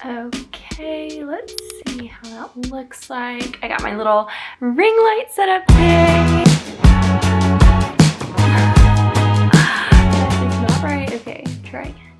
Okay, let's see how that looks like. I got my little ring light set up today. That is not right. Okay, try again.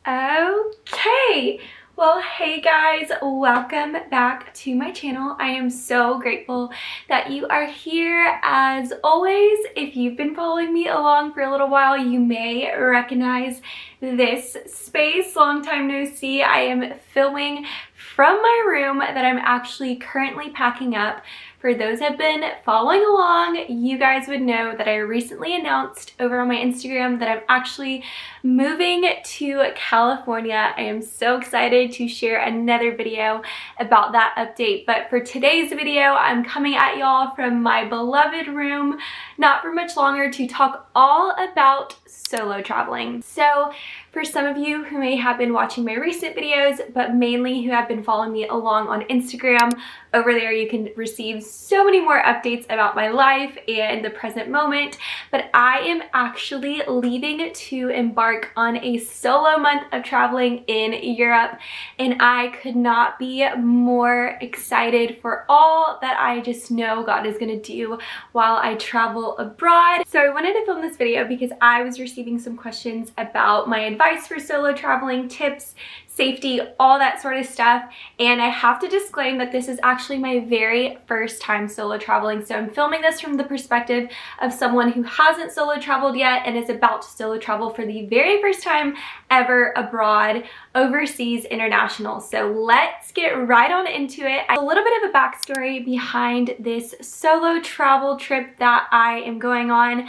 Okay. Well, hey guys, welcome back to my channel. I am so grateful that you are here. As always, if you've been following me along for a little while, you may recognize this space. Long time no see. I am filming from my room that I'm actually currently packing up. For those that have been following along, you guys would know that I recently announced over on my Instagram that I'm actually moving to California. I am so excited to share another video about that update. But for today's video, I'm coming at y'all from my beloved room, not for much longer, to talk all about solo traveling. So for some of you who may have been watching my recent videos, but mainly who have been following me along on Instagram, over there you can receive so many more updates about my life and the present moment. But I am actually leaving to embark on a solo month of traveling in Europe, and I could not be more excited for all that I just know God is going to do while I travel abroad. So I wanted to film this video because I was receiving some questions about my advice for solo traveling, tips, safety, all that sort of stuff. And I have to disclaim that this is actually my very first time solo traveling. So I'm filming this from the perspective of someone who hasn't solo traveled yet and is about to solo travel for the very first time ever abroad, overseas, international. So let's get right on into it. A little bit of a backstory behind this solo travel trip that I am going on.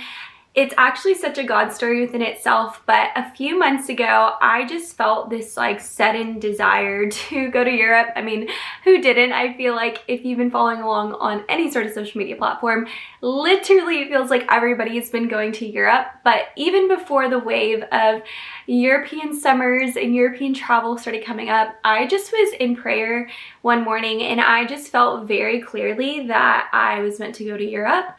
It's actually such a God story within itself, but a few months ago, I just felt this like sudden desire to go to Europe. I mean, who didn't? I feel like if you've been following along on any sort of social media platform, literally it feels like everybody's been going to Europe. But even before the wave of European summers and European travel started coming up, I just was in prayer one morning and I just felt very clearly that I was meant to go to Europe.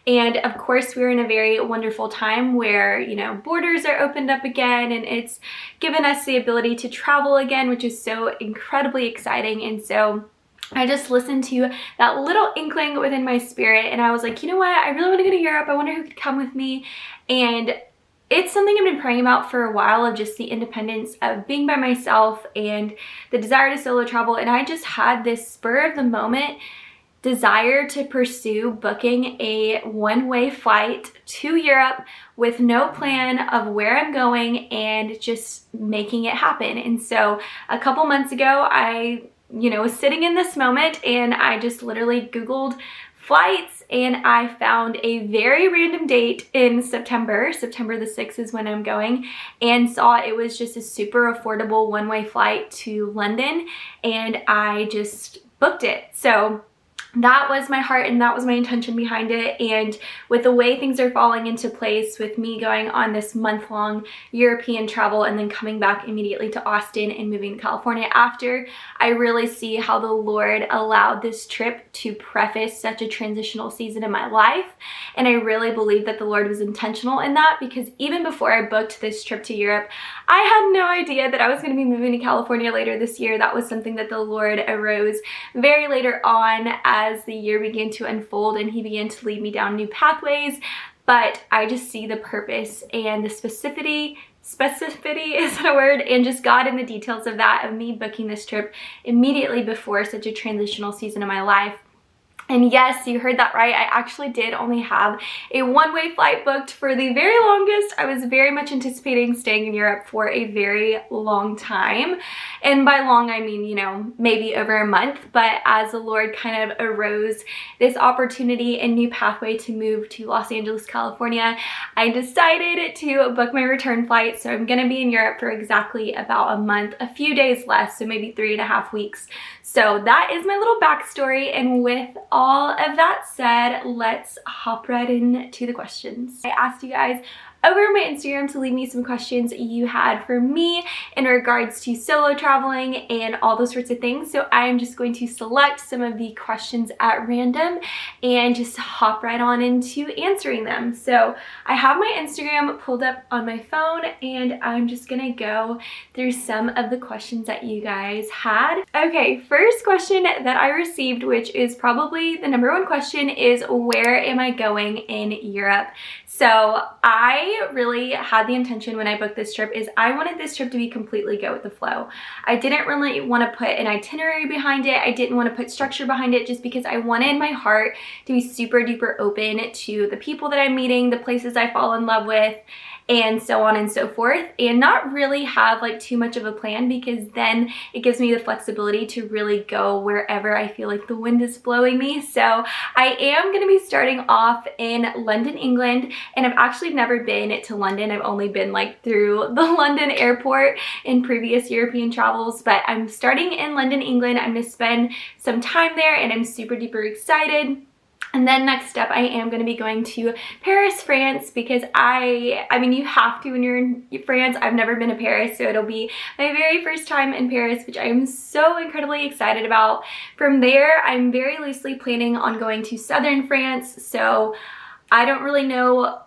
And of course, we're in a very wonderful time where, you know, borders are opened up again and it's given us the ability to travel again, which is so incredibly exciting. And so I just listened to that little inkling within my spirit and I was like, you know what? I really want to go to Europe. I wonder who could come with me. And it's something I've been praying about for a while, of just the independence of being by myself and the desire to solo travel. And I just had this spur of the moment desire to pursue booking a one-way flight to Europe with no plan of where I'm going and just making it happen. And so a couple months ago, I, was sitting in this moment and I just literally Googled flights and I found a very random date in September. September the 6th is when I'm going, and saw it was just a super affordable one-way flight to London, and I just booked it. So that was my heart and that was my intention behind it. And with the way things are falling into place, with me going on this month-long European travel and then coming back immediately to Austin and moving to California after, I really see how the Lord allowed this trip to preface such a transitional season in my life. And I really believe that the Lord was intentional in that, because even before I booked this trip to Europe, I had no idea that I was going to be moving to California later this year. That was something that the Lord arose very later on as the year began to unfold and he began to lead me down new pathways. But I just see the purpose and the specificity is that a word, and just God in the details of that, of me booking this trip immediately before such a transitional season of my life. And yes, you heard that right. I actually did only have a one-way flight booked for the very longest. I was very much anticipating staying in Europe for a very long time. And by long, I mean, maybe over a month. But as the Lord kind of arose this opportunity and new pathway to move to Los Angeles, California, I decided to book my return flight. So I'm going to be in Europe for exactly about a month, a few days less, so maybe 3.5 weeks. So that is my little backstory, and with all of that said, let's hop right into the questions. I asked you guys over my Instagram to leave me some questions you had for me in regards to solo traveling and all those sorts of things. So I'm just going to select some of the questions at random and just hop right on into answering them. So I have my Instagram pulled up on my phone and I'm just gonna go through some of the questions that you guys had. Okay, first question that I received, which is probably the number one question, is where am I going in Europe? So I really had the intention when I booked this trip is I wanted this trip to be completely go with the flow. I didn't really want to put an itinerary behind it. I didn't want to put structure behind it just because I wanted my heart to be super duper open to the people that I'm meeting, the places I fall in love with, and so on and so forth, and not really have like too much of a plan, because then it gives me the flexibility to really go wherever I feel like the wind is blowing me. So I am going to be starting off in London, England, and I've actually never been to London. I've only been like through the London airport in previous European travels, but I'm starting in London, England. I'm going to spend some time there and I'm super duper excited. And then next up, I am going to be going to Paris, France, because I mean, you have to when you're in France. I've never been to Paris, so it'll be my very first time in Paris, which I am so incredibly excited about. From there, I'm very loosely planning on going to southern France, so I don't really know,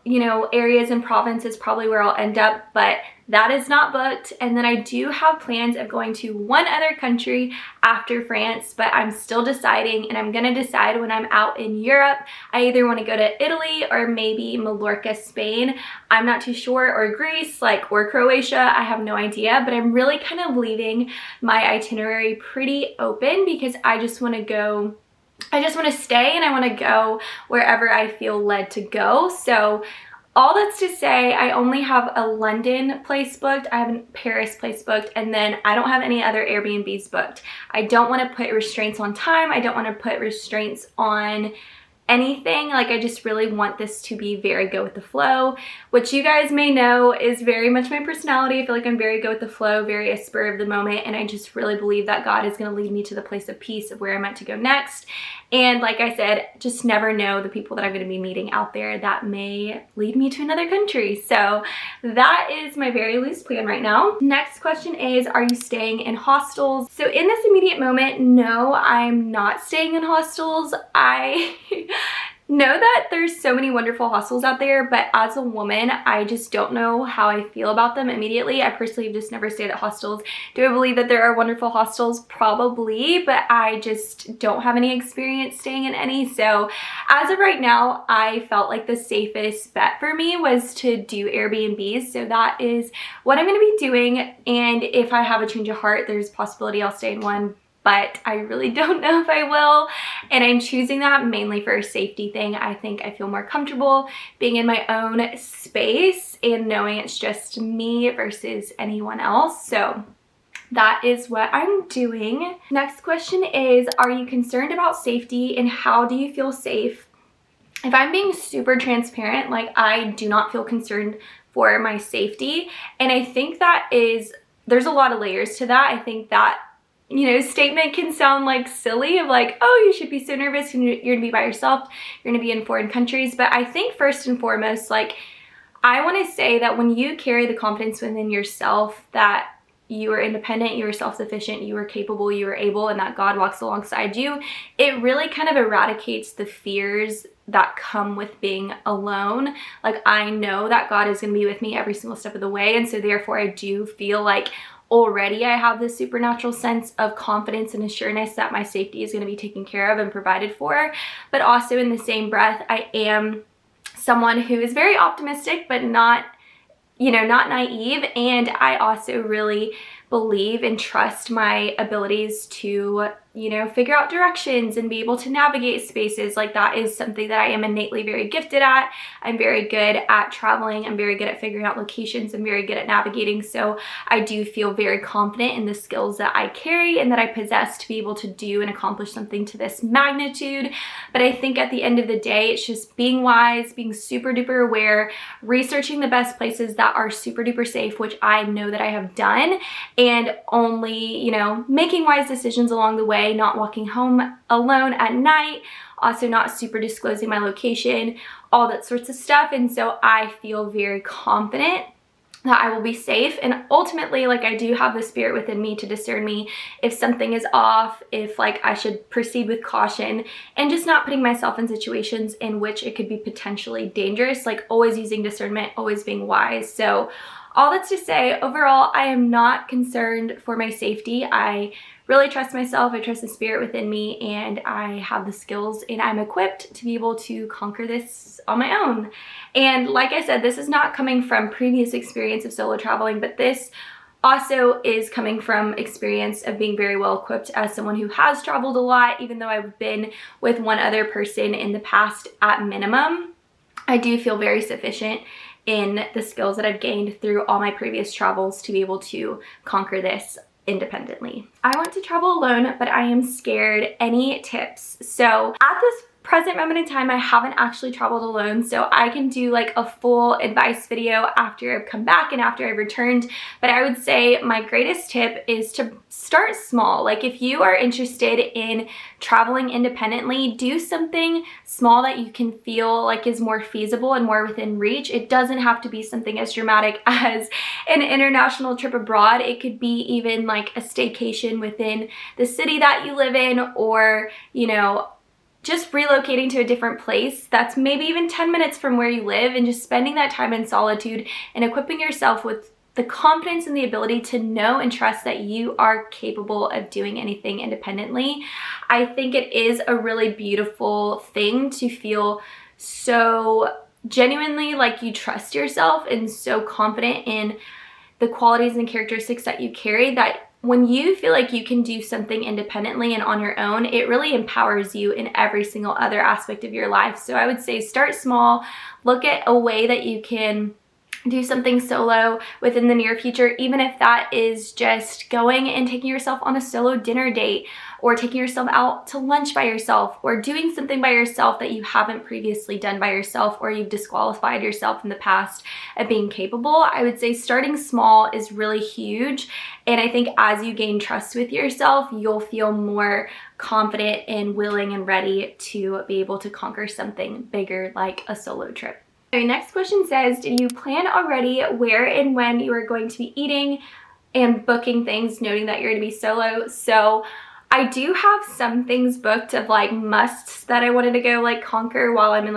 areas and provinces probably where I'll end up, but that is not booked. And then I do have plans of going to one other country after France, but I'm still deciding, and I'm gonna decide when I'm out in Europe. I either wanna go to Italy or maybe Mallorca, Spain. I'm not too sure, or Greece, or Croatia, I have no idea, but I'm really kind of leaving my itinerary pretty open because I just wanna stay and I want to go wherever I feel led to go. So all that's to say, I only have a London place booked, I have a Paris place booked, and then I don't have any other Airbnbs booked. I don't want to put restraints on time. I don't want to put restraints on anything. I just really want this to be very go with the flow, which you guys may know is very much my personality. I feel like I'm very go with the flow, very a spur of the moment, and I just really believe that God is going to lead me to the place of peace of where I'm meant to go next. And like I said, just never know the people that I'm going to be meeting out there that may lead me to another country. So that is my very loose plan right now. Next question is, are you staying in hostels? So in this immediate moment, no, I'm not staying in hostels. I know that there's so many wonderful hostels out there, but as a woman, I just don't know how I feel about them immediately. I personally have just never stayed at hostels. Do I believe that there are wonderful hostels? Probably, but I just don't have any experience staying in any. So as of right now, I felt like the safest bet for me was to do Airbnbs. So that is what I'm going to be doing. And if I have a change of heart, there's a possibility I'll stay in one, but I really don't know if I will. And I'm choosing that mainly for a safety thing. I think I feel more comfortable being in my own space and knowing it's just me versus anyone else. So that is what I'm doing. Next question is, are you concerned about safety and how do you feel safe? If I'm being super transparent, I do not feel concerned for my safety. And I think there's a lot of layers to that. I think that statement can sound silly of oh, you should be so nervous and you're gonna be by yourself, you're gonna be in foreign countries. But I think first and foremost, I want to say that when you carry the confidence within yourself that you are independent, you are self-sufficient, you are capable, you are able, and that God walks alongside you, it really kind of eradicates the fears that come with being alone. I know that God is gonna be with me every single step of the way, and so therefore I do feel already I have this supernatural sense of confidence and assurance that my safety is going to be taken care of and provided for. But also in the same breath, I am someone who is very optimistic, but not naive. And I also really believe and trust my abilities to figure out directions and be able to navigate spaces. That is something that I am innately very gifted at. I'm very good at traveling. I'm very good at figuring out locations. I'm very good at navigating. So I do feel very confident in the skills that I carry and that I possess to be able to do and accomplish something to this magnitude. But I think at the end of the day, it's just being wise, being super duper aware, researching the best places that are super duper safe, which I know that I have done, and only, making wise decisions along the way, not walking home alone at night, also not super disclosing my location, all that sorts of stuff. And so I feel very confident that I will be safe. And ultimately, like, I do have the spirit within me to discern me if something is off, if like I should proceed with caution, and just not putting myself in situations in which it could be potentially dangerous, like always using discernment, always being wise. So all that's to say, overall, I am not concerned for my safety. I really trust myself, I trust the spirit within me, and I have the skills and I'm equipped to be able to conquer this on my own. And like I said, this is not coming from previous experience of solo traveling, but this also is coming from experience of being very well equipped as someone who has traveled a lot. Even though I've been with one other person in the past at minimum, I do feel very sufficient in the skills that I've gained through all my previous travels to be able to conquer this independently. I want to travel alone, but I am scared. Any tips? So at this present moment in time, I haven't actually traveled alone, so I can do like a full advice video after I've come back and after I've returned. But I would say my greatest tip is to start small. Like, if you are interested in traveling independently, do something small that you can feel like is more feasible and more within reach. It doesn't have to be something as dramatic as an international trip abroad. It could be even like a staycation within the city that you live in, or, you know, just relocating to a different place that's maybe even 10 minutes from where you live, and just spending that time in solitude and equipping yourself with the confidence and the ability to know and trust that you are capable of doing anything independently. I think it is a really beautiful thing to feel so genuinely like you trust yourself and so confident in the qualities and characteristics that you carry, that when you feel like you can do something independently and on your own, it really empowers you in every single other aspect of your life. So I would say start small, look at a way that you can do something solo within the near future, even if that is just going and taking yourself on a solo dinner date, or taking yourself out to lunch by yourself, or doing something by yourself that you haven't previously done by yourself, or you've disqualified yourself in the past of being capable. I would say starting small is really huge. And I think as you gain trust with yourself, you'll feel more confident and willing and ready to be able to conquer something bigger like a solo trip. Okay, next question says, do you plan already where and when you are going to be eating and booking things, noting that you're going to be solo? So I do have some things booked of like musts that I wanted to go like conquer while I'm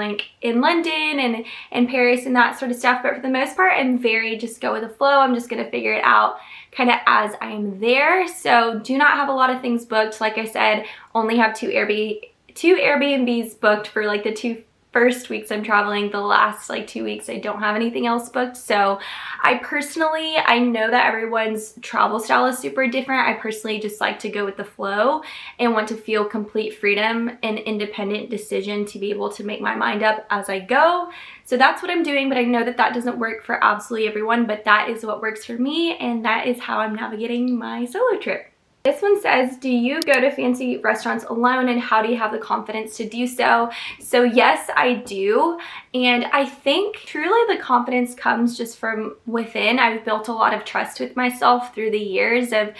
in London and in Paris and that sort of stuff. But for the most part, I'm very just go with the flow. I'm just going to figure it out kind of as I'm there. So do not have a lot of things booked. Like I said, only have two Airbnbs booked for like the 2 first weeks I'm traveling. The last like 2 weeks I don't have anything else booked. So I know that everyone's travel style is super different. I personally just like to go with the flow and want to feel complete freedom and independent decision to be able to make my mind up as I go. So that's what I'm doing, but I know that that doesn't work for absolutely everyone, but that is what works for me, and that is how I'm navigating my solo trip. This one says, do you go to fancy restaurants alone, and how do you have the confidence to do so? So yes, I do. And I think truly the confidence comes just from within. I've built a lot of trust with myself through the years of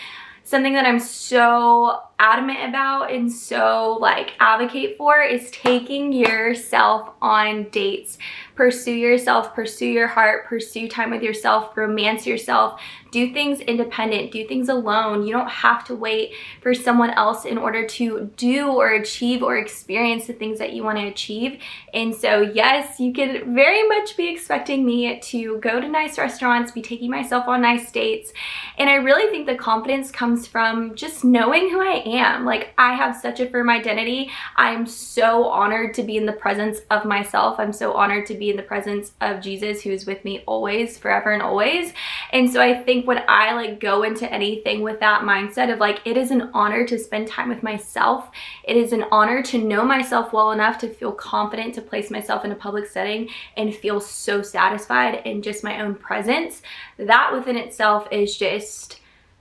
something that I'm so adamant about and so like advocate for is taking yourself on dates. Pursue yourself, pursue your heart, pursue time with yourself, romance yourself, do things independent, do things alone. You don't have to wait for someone else in order to do or achieve or experience the things that you want to achieve. And so yes, you can very much be expecting me to go to nice restaurants, be taking myself on nice dates. And I really think the confidence comes from just knowing who I am. Like, I have such a firm identity. I'm so honored to be in the presence of myself. I'm so honored to be in the presence of Jesus, who is with me always, forever and always. And so I think when I like go into anything with that mindset of like, it is an honor to spend time with myself. It is an honor to know myself well enough to feel confident to place myself in a public setting and feel so satisfied in just my own presence. That within itself is just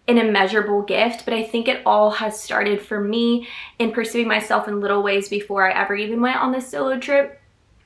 an immeasurable gift. But I think it all has started for me in pursuing myself in little ways before I ever even went on this solo trip.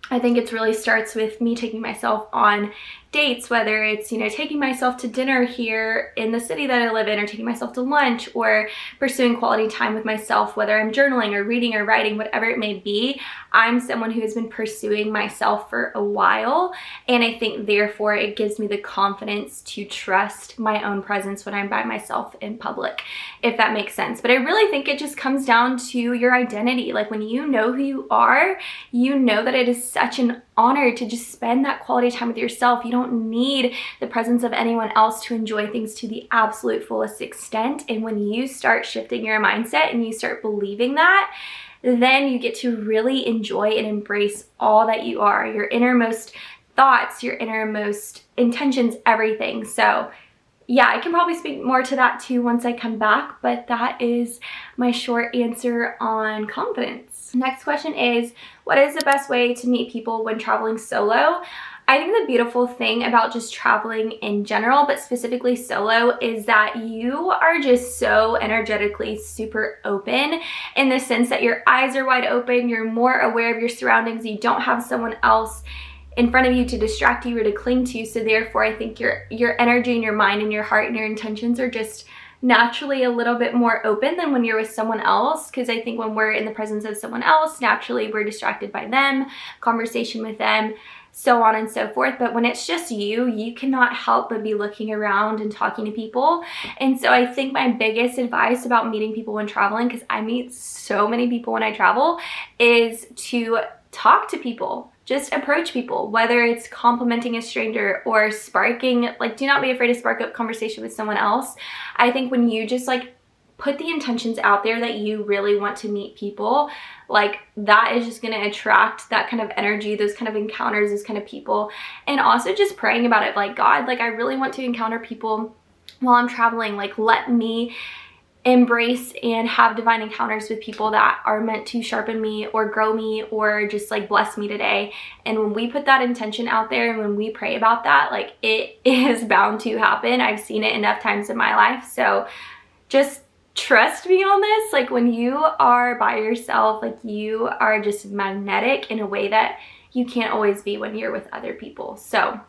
I think it really starts with me taking myself on dates, whether it's, you know, taking myself to dinner here in the city that I live in, or taking myself to lunch, or pursuing quality time with myself, whether I'm journaling or reading or writing, whatever it may be. I'm someone who has been pursuing myself for a while, and I think therefore it gives me the confidence to trust my own presence when I'm by myself in public, if that makes sense. But I really think it just comes down to your identity. Like, when you know who you are, you know that it is such an honor to just spend that quality time with yourself. You don't need the presence of anyone else to enjoy things to the absolute fullest extent. And when you start shifting your mindset and you start believing that, then you get to really enjoy and embrace all that you are, your innermost thoughts, your innermost intentions, everything. So yeah, I can probably speak more to that too once I come back, but that is my short answer on confidence. Next question is, what is the best way to meet people when traveling solo? I think the beautiful thing about just traveling in general, but specifically solo, is that you are just so energetically super open, in the sense that your eyes are wide open, you're more aware of your surroundings, you don't have someone else in front of you to distract you or to cling to. So therefore, I think your energy and your mind and your heart and your intentions are just naturally a little bit more open than when you're with someone else. Because I think when we're in the presence of someone else, naturally we're distracted by them, conversation with them, so on and so forth. But when it's just you cannot help but be looking around and talking to people. And so I think my biggest advice about meeting people when traveling, because I meet so many people when I travel, is to talk to people. Just approach people, whether it's complimenting a stranger or sparking, like, do not be afraid to spark up conversation with someone else. I think when you just like put the intentions out there that you really want to meet people, like, that is just going to attract that kind of energy, those kind of encounters, those kind of people. And also just praying about it, like, God, like, I really want to encounter people while I'm traveling. Like, let me embrace and have divine encounters with people that are meant to sharpen me or grow me or just like bless me today. And when we put that intention out there and when we pray about that, like, it is bound to happen. I've seen it enough times in my life. So just trust me on this. Like, when you are by yourself, like, you are just magnetic in a way that you can't always be when you're with other people. So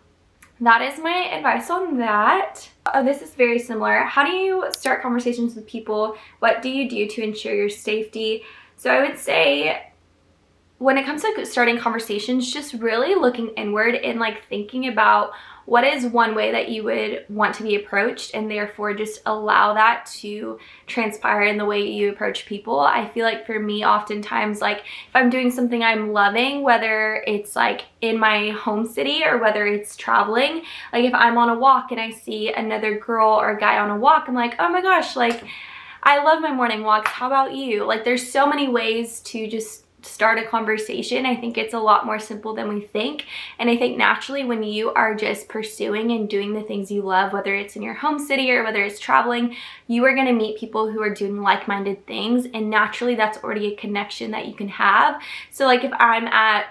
that is my advice on that. Oh, this is very similar. How do you start conversations with people? What do you do to ensure your safety? So I would say, when it comes to starting conversations, just really looking inward and like thinking about what is one way that you would want to be approached, and therefore just allow that to transpire in the way you approach people. I feel like for me, oftentimes, like, if I'm doing something I'm loving, whether it's like in my home city or whether it's traveling, like if I'm on a walk and I see another girl or a guy on a walk, I'm like, oh my gosh, like, I love my morning walks. How about you? Like, there's so many ways to just start a conversation. I think it's a lot more simple than we think. And I think naturally, when you are just pursuing and doing the things you love, whether it's in your home city or whether it's traveling, you are going to meet people who are doing like-minded things. And naturally, that's already a connection that you can have. So like, if I'm at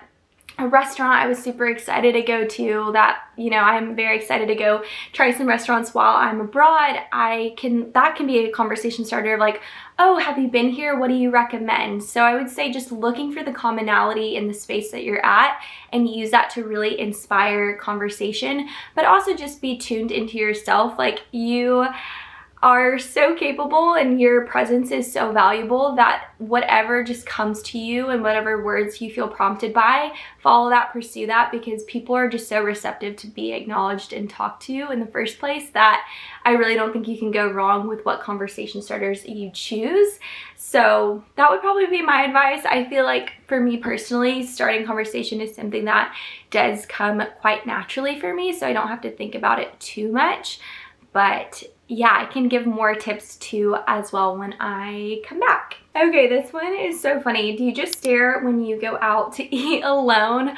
a restaurant I was super excited to go to, that, you know, I'm very excited to go try some restaurants while I'm abroad, that can be a conversation starter of like, oh, have you been here? What do you recommend? So I would say just looking for the commonality in the space that you're at and use that to really inspire conversation, but also just be tuned into yourself. Like, you are so capable and your presence is so valuable that whatever just comes to you and whatever words you feel prompted by, follow that, pursue that, because people are just so receptive to be acknowledged and talked to in the first place that I really don't think you can go wrong with what conversation starters you choose. So that would probably be my advice. I feel like for me personally, starting conversation is something that does come quite naturally for me, so I don't have to think about it too much. But yeah, I can give more tips too as well when I come back. Okay, this one is so funny. Do you just stare when you go out to eat alone?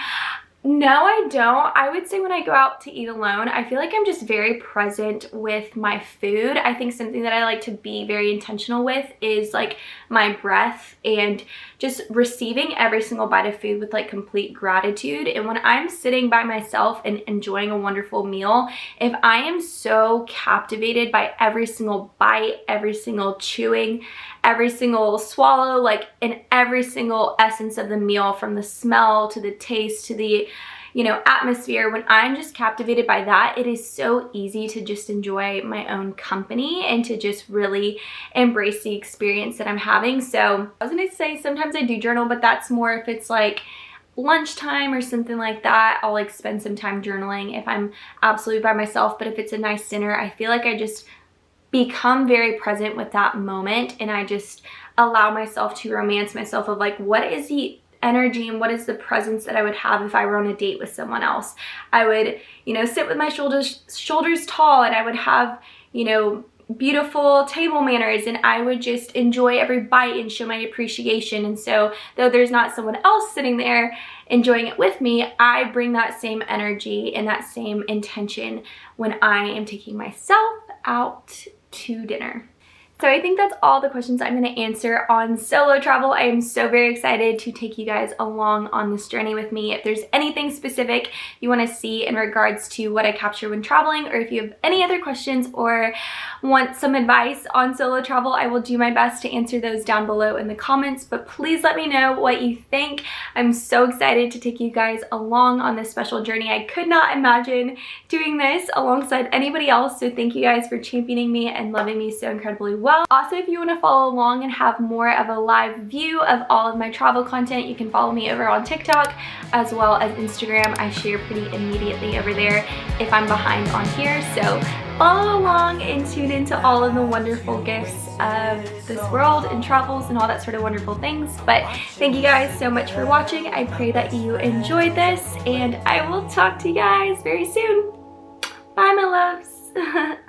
No, I don't. I would say when I go out to eat alone, I feel like I'm just very present with my food. I think something that I like to be very intentional with is like my breath and just receiving every single bite of food with like complete gratitude. And when I'm sitting by myself and enjoying a wonderful meal, if I am so captivated by every single bite, every single chewing, every single swallow, like in every single essence of the meal, from the smell to the taste to the, you know, atmosphere, when I'm just captivated by that, it is so easy to just enjoy my own company and to just really embrace the experience that I'm having. So I was gonna say sometimes I do journal, but that's more if it's like lunchtime or something like that. I'll like spend some time journaling if I'm absolutely by myself. But if it's a nice dinner, I feel like I just become very present with that moment, and I just allow myself to romance myself of like, what is the energy and what is the presence that I would have if I were on a date with someone else. I would, you know, sit with my shoulders tall, and I would have, you know, beautiful table manners, and I would just enjoy every bite and show my appreciation. And so though there's not someone else sitting there enjoying it with me, I bring that same energy and that same intention when I am taking myself out to dinner. So I think that's all the questions I'm going to answer on solo travel. I am so very excited to take you guys along on this journey with me. If there's anything specific you want to see in regards to what I capture when traveling, or if you have any other questions or want some advice on solo travel, I will do my best to answer those down below in the comments. But please let me know what you think. I'm so excited to take you guys along on this special journey. I could not imagine doing this alongside anybody else. So thank you guys for championing me and loving me so incredibly well. Also, if you want to follow along and have more of a live view of all of my travel content, you can follow me over on TikTok as well as Instagram. I share pretty immediately over there if I'm behind on here. So follow along and tune into all of the wonderful gifts of this world and travels and all that sort of wonderful things. But thank you guys so much for watching. I pray that you enjoyed this, and I will talk to you guys very soon. Bye, my loves.